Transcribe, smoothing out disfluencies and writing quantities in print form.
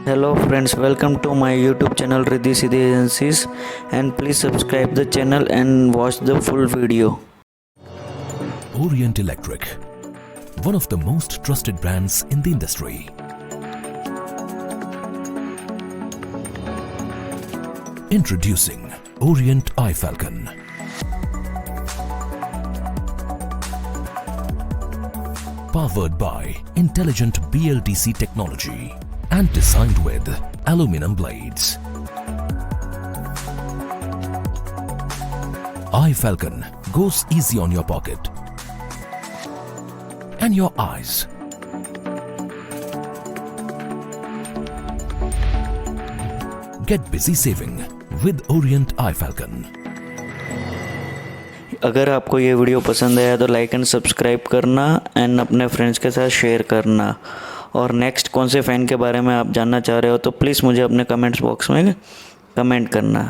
Hello friends, welcome to my YouTube channel Ridhi Sidhi Agencies, and please subscribe the channel and watch the full video. Orient Electric, one of the most trusted brands in the industry. Introducing Orient I-Falcon. Powered by intelligent BLDC technology and designed with aluminum blades. I-Falcon goes easy on your pocket and your eyes. Get busy saving with Orient I-Falcon. अगर आपको ये video पसंद आया तो like and subscribe करना and अपने friends के साथ शेयर करना। और नेक्स्ट कौन से फ़ैन के बारे में आप जानना चाह रहे हो तो प्लीज़ मुझे अपने कमेंट्स बॉक्स में कमेंट करना।